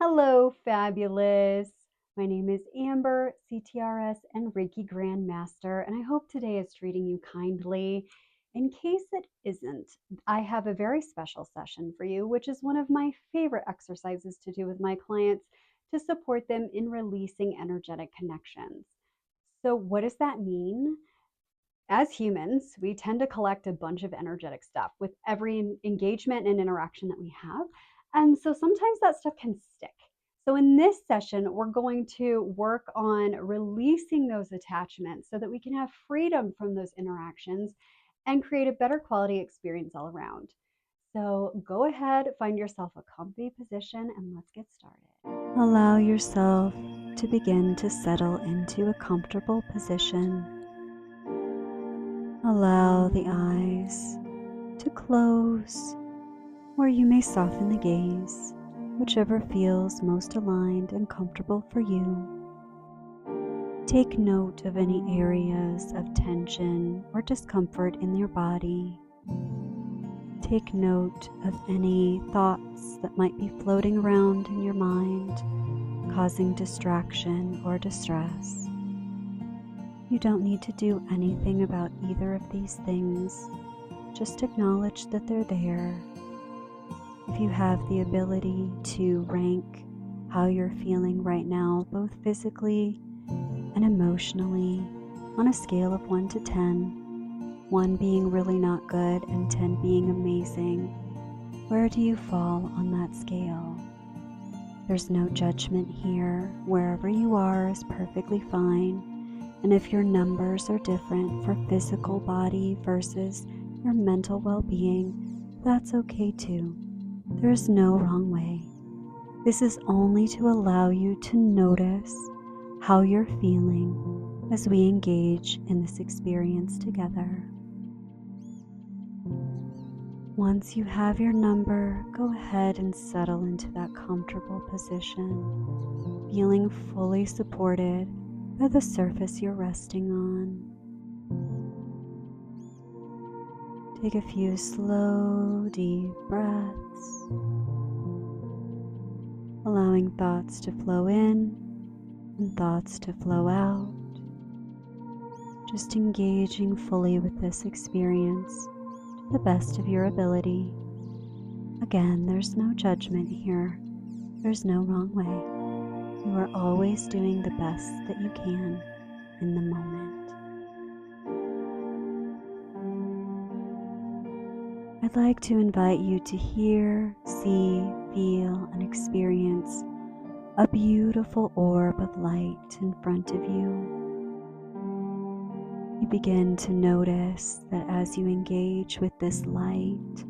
Hello, fabulous. My name is Amber, CTRS and Reiki Grandmaster, and I hope today is treating you kindly. In case it isn't, I have a very special session for you, which is one of my favorite exercises to do with my clients to support them in releasing energetic connections. So, what does that mean? As humans, we tend to collect a bunch of energetic stuff with every engagement and interaction that we have. And so sometimes that stuff can stick. So, in this session, we're going to work on releasing those attachments so that we can have freedom from those interactions and create a better quality experience all around. So, go ahead, find yourself a comfy position, and let's get started. Allow yourself to begin to settle into a comfortable position. Allow the eyes to close, or you may soften the gaze, whichever feels most aligned and comfortable for you. Take note of any areas of tension or discomfort in your body. Take note of any thoughts that might be floating around in your mind, causing distraction or distress. You don't need to do anything about either of these things. Just acknowledge that they're there. If you have the ability to rank how you're feeling right now, both physically and emotionally, on a scale of 1 to 10, 1 being really not good and 10 being amazing, where do you fall on that scale? There's no judgment here. Wherever you are is perfectly fine. And if your numbers are different for physical body versus your mental well-being, that's okay too. There is no wrong way. This is only to allow you to notice how you're feeling as we engage in this experience together. Once you have your number, go ahead and settle into that comfortable position, feeling fully supported by the surface you're resting on. Take a few slow, deep breaths, allowing thoughts to flow in and thoughts to flow out. Just engaging fully with this experience to the best of your ability. Again, there's no judgment here. There's no wrong way. You are always doing the best that you can in the moment. I'd like to invite you to hear, see, feel, and experience a beautiful orb of light in front of you. You begin to notice that as you engage with this light,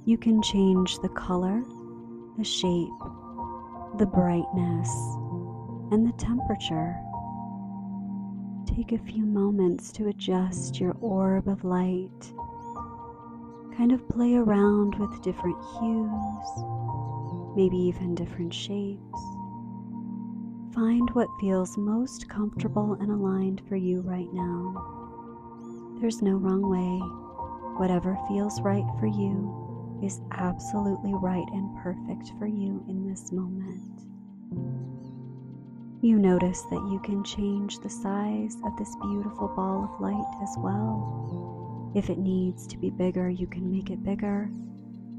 you can change the color, the shape, the brightness, and the temperature. Take a few moments to adjust your orb of light. Kind of play around with different hues, maybe even different shapes. Find what feels most comfortable and aligned for you right now. There's no wrong way. Whatever feels right for you is absolutely right and perfect for you in this moment. You notice that you can change the size of this beautiful ball of light as well. If it needs to be bigger, you can make it bigger.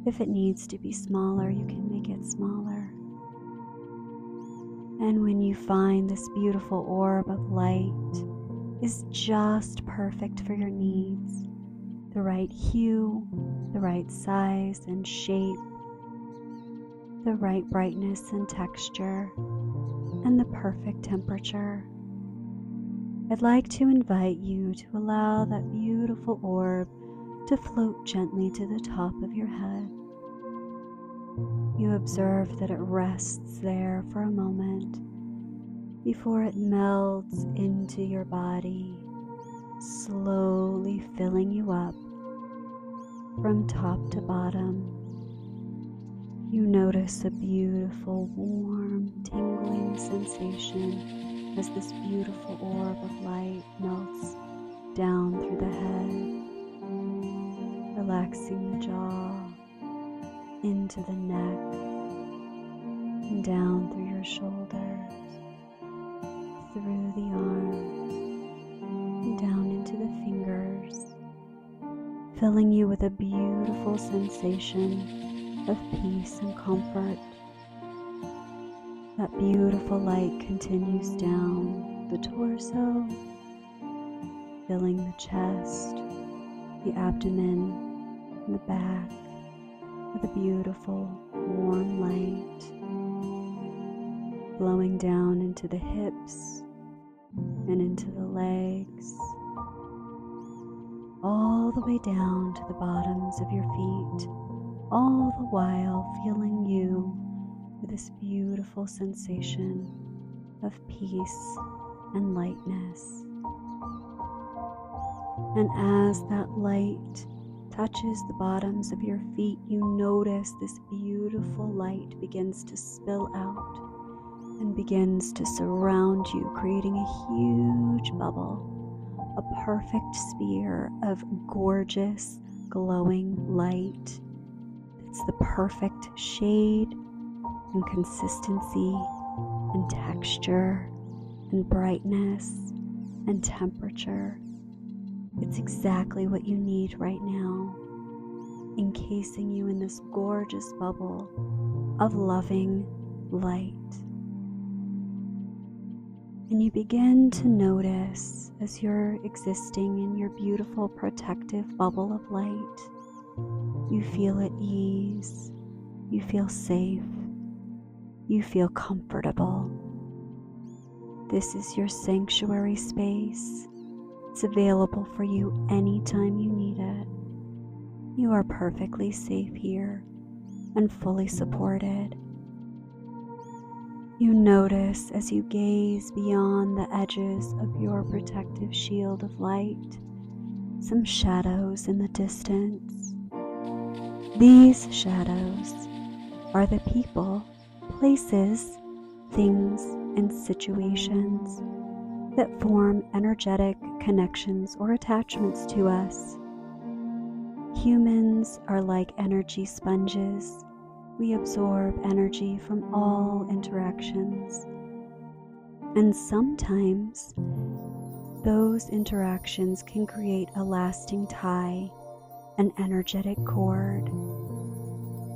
If it needs to be smaller, you can make it smaller. And when you find this beautiful orb of light is just perfect for your needs, the right hue, the right size and shape, the right brightness and texture, and the perfect temperature, I'd like to invite you to allow that beautiful orb to float gently to the top of your head. You observe that it rests there for a moment before it melds into your body, slowly filling you up from top to bottom. You notice a beautiful, warm, tingling sensation as this beautiful orb of light melts down through the head, relaxing the jaw, into the neck, and down through your shoulders, through the arms, and down into the fingers, filling you with a beautiful sensation of peace and comfort. That beautiful light continues down the torso, filling the chest, the abdomen, and the back with a beautiful warm light, flowing down into the hips and into the legs, all the way down to the bottoms of your feet, all the while feeling you with this beautiful sensation of peace and lightness. And as that light touches the bottoms of your feet, you notice this beautiful light begins to spill out and begins to surround you, creating a huge bubble, a perfect sphere of gorgeous, glowing light. It's the perfect shade and consistency and texture and brightness and temperature. It's exactly what you need right now, encasing you in this gorgeous bubble of loving light. And you begin to notice, as you're existing in your beautiful protective bubble of light, you feel at ease, you feel safe, you feel comfortable. This is your sanctuary space. It's available for you anytime you need it. You are perfectly safe here and fully supported. You notice as you gaze beyond the edges of your protective shield of light, some shadows in the distance. These shadows are the people, places, things, and situations that form energetic connections or attachments to us. Humans are like energy sponges. We absorb energy from all interactions. And sometimes those interactions can create a lasting tie, an energetic cord.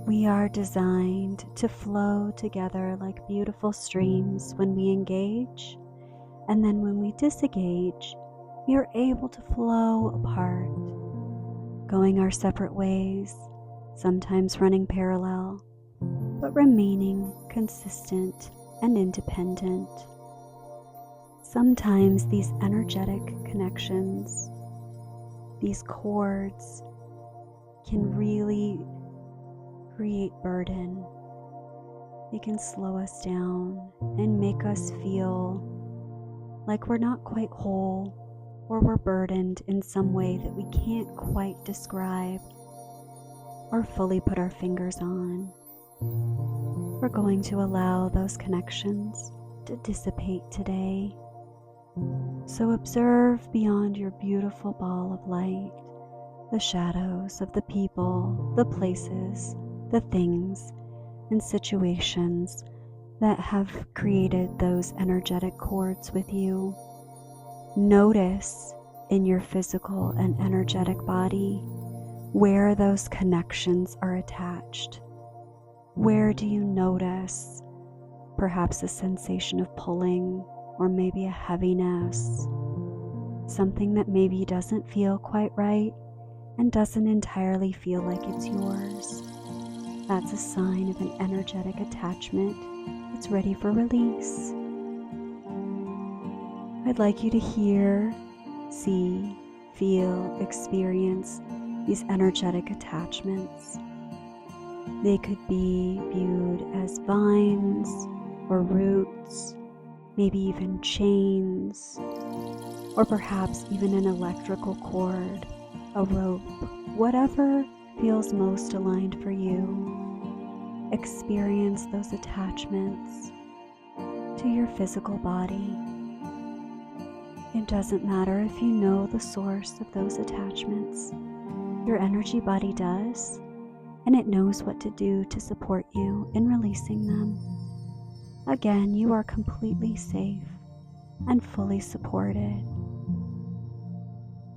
We are designed to flow together like beautiful streams when we engage, and then when we disengage, we are able to flow apart, going our separate ways, sometimes running parallel, but remaining consistent and independent. Sometimes these energetic connections, these cords, can really create burden. They can slow us down and make us feel like we're not quite whole, or we're burdened in some way that we can't quite describe or fully put our fingers on. We're going to allow those connections to dissipate today. So observe beyond your beautiful ball of light the shadows of the people, the places, the things, and situations that have created those energetic cords with you. Notice in your physical and energetic body where those connections are attached. Where do you notice perhaps a sensation of pulling, or maybe a heaviness, something that maybe doesn't feel quite right and doesn't entirely feel like it's yours? That's a sign of an energetic attachment that's ready for release. I'd like you to hear, see, feel, experience these energetic attachments. They could be viewed as vines or roots, maybe even chains, or perhaps even an electrical cord, a rope, whatever feels most aligned for you. Experience those attachments to your physical body. It doesn't matter if you know the source of those attachments. Your energy body does, and it knows what to do to support you in releasing them. Again, you are completely safe and fully supported.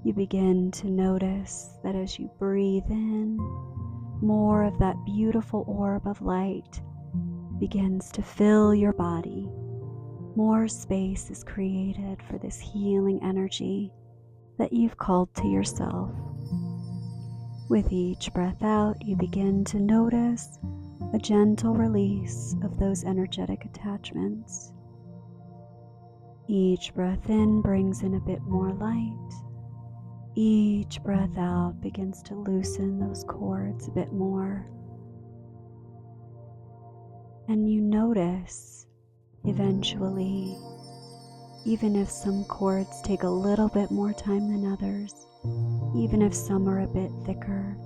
You begin to notice that as you breathe in, more of that beautiful orb of light begins to fill your body. More space is created for this healing energy that you've called to yourself. With each breath out, you begin to notice a gentle release of those energetic attachments. Each breath in brings in a bit more light. Each breath out begins to loosen those cords a bit more. And you notice, eventually, even if some cords take a little bit more time than others, even if some are a bit thicker,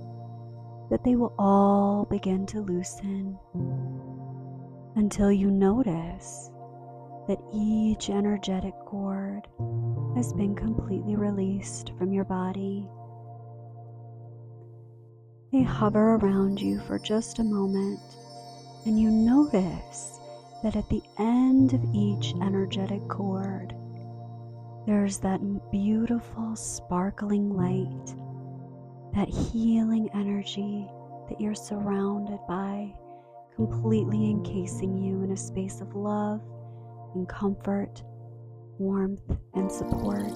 that they will all begin to loosen until you notice that each energetic cord has been completely released from your body. They hover around you for just a moment, and you notice that at the end of each energetic cord, there's that beautiful sparkling light, that healing energy that you're surrounded by, completely encasing you in a space of love and comfort, warmth and support.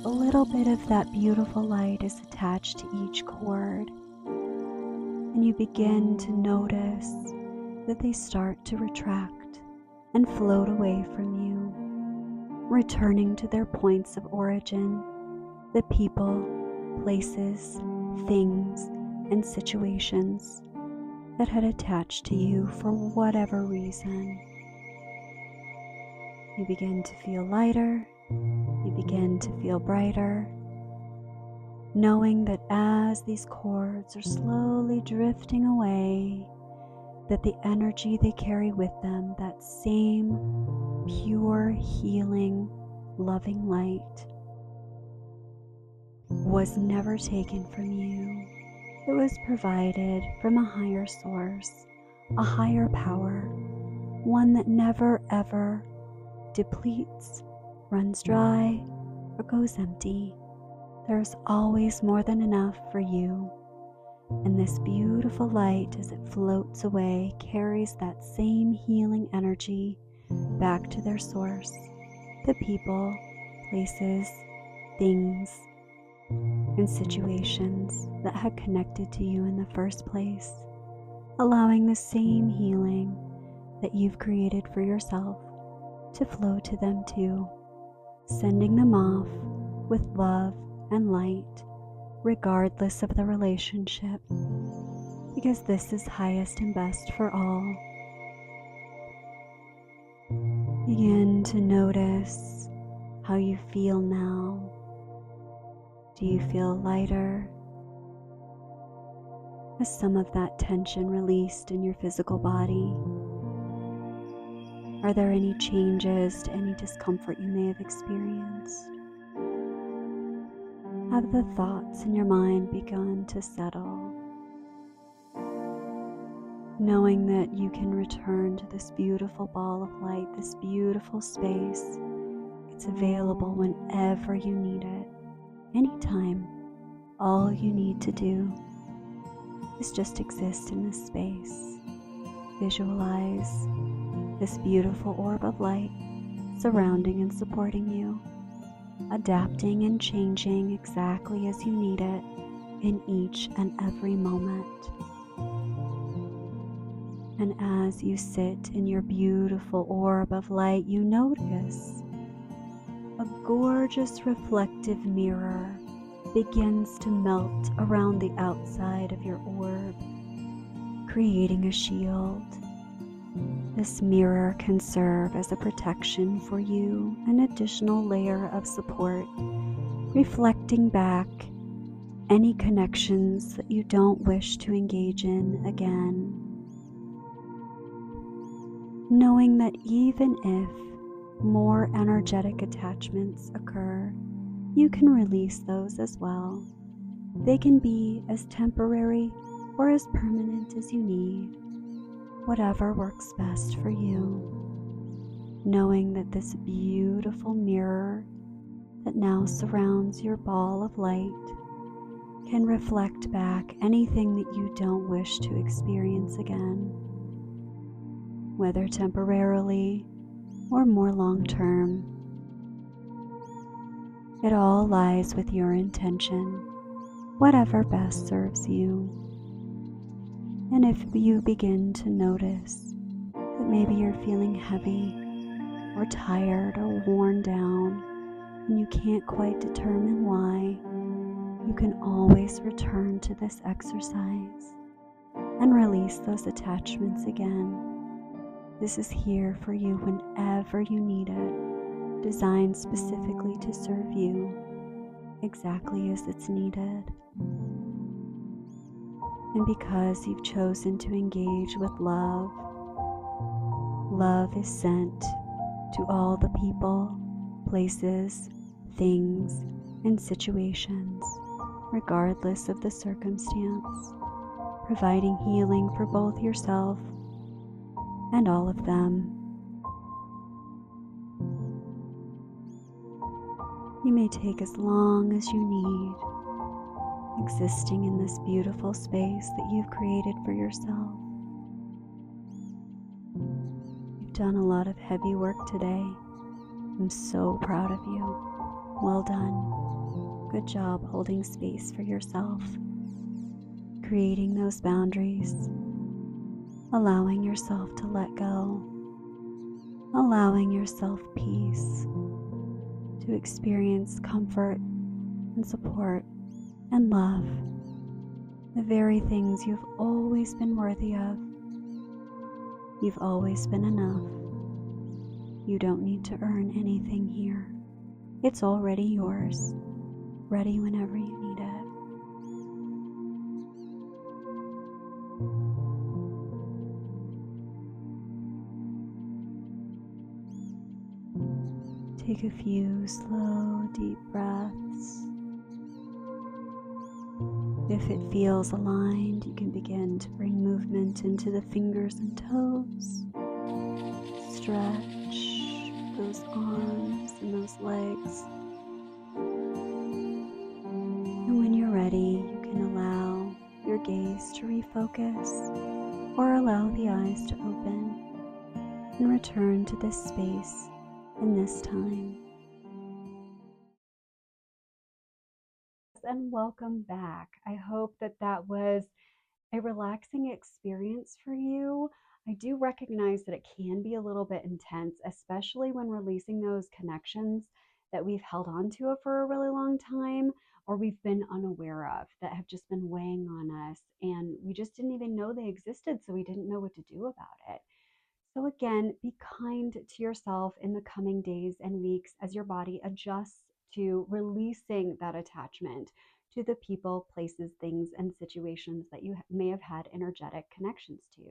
A little bit of that beautiful light is attached to each cord, and you begin to notice that they start to retract and float away from you, returning to their points of origin, the people, places, things, and situations that had attached to you for whatever reason. You begin to feel lighter, you begin to feel brighter, knowing that as these cords are slowly drifting away, that the energy they carry with them, that same pure, healing, loving light, was never taken from you. It was provided from a higher source, a higher power, one that never ever depletes, runs dry, or goes empty. There's always more than enough for you. And this beautiful light, as it floats away, carries that same healing energy back to their source, the people, places, things, and situations that had connected to you in the first place, allowing the same healing that you've created for yourself to flow to them too, sending them off with love and light, regardless of the relationship, because this is highest and best for all. Begin to notice how you feel now. Do you feel lighter? Has some of that tension released in your physical body? Are there any changes to any discomfort you may have experienced? Have the thoughts in your mind begun to settle? Knowing that you can return to this beautiful ball of light, this beautiful space. It's available whenever you need it, anytime. All you need to do is just exist in this space. Visualize this beautiful orb of light surrounding and supporting you, adapting and changing exactly as you need it in each and every moment. And as you sit in your beautiful orb of light, you notice a gorgeous reflective mirror begins to melt around the outside of your orb, creating a shield. This mirror can serve as a protection for you, an additional layer of support, reflecting back any connections that you don't wish to engage in again. Knowing that even if more energetic attachments occur, you can release those as well. They can be as temporary or as permanent as you need, whatever works best for you. knowing that this beautiful mirror that now surrounds your ball of light can reflect back anything that you don't wish to experience again, whether temporarily or more long term. It all lies with your intention, whatever best serves you. And if you begin to notice that maybe you're feeling heavy or tired or worn down and you can't quite determine why, you can always return to this exercise and release those attachments again. This is here for you whenever you need it, designed specifically to serve you exactly as it's needed. And because you've chosen to engage with love, love is sent to all the people, places, things, and situations, regardless of the circumstance, providing healing for both yourself and all of them. You may take as long as you need, existing in this beautiful space that you've created for yourself. You've done a lot of heavy work today. I'm so proud of you. Well done. Good job holding space for yourself, creating those boundaries, allowing yourself to let go, allowing yourself peace, to experience comfort and support and love, the very things you've always been worthy of. You've always been enough. You don't need to earn anything here. It's already yours, ready whenever you need it. Take a few slow, deep breaths. If it feels aligned, you can begin to bring movement into the fingers and toes. Stretch those arms and those legs. And when you're ready, you can allow your gaze to refocus or allow the eyes to open and return to this space and this time. And welcome back. I hope that was a relaxing experience for you. I do recognize that it can be a little bit intense, especially when releasing those connections that we've held on to for a really long time or we've been unaware of, that have just been weighing on us and we just didn't even know they existed, so we didn't know what to do about it. So again, be kind to yourself in the coming days and weeks as your body adjusts to releasing that attachment to the people, places, things, and situations that you may have had energetic connections to.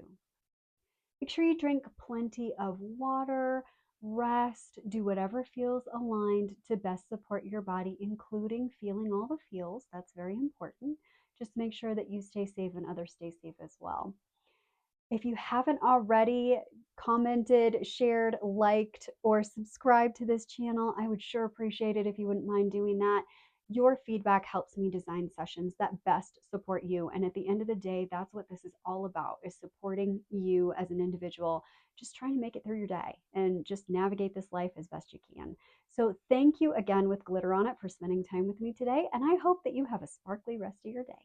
Make sure you drink plenty of water, rest, do whatever feels aligned to best support your body, including feeling all the feels. That's very important. Just make sure that you stay safe and others stay safe as well. If you haven't already commented, shared, liked, or subscribed to this channel, I would sure appreciate it if you wouldn't mind doing that. Your feedback helps me design sessions that best support you. And at the end of the day, that's what this is all about, is supporting you as an individual, just trying to make it through your day and just navigate this life as best you can. So thank you again with glitter on it for spending time with me today. And I hope that you have a sparkly rest of your day.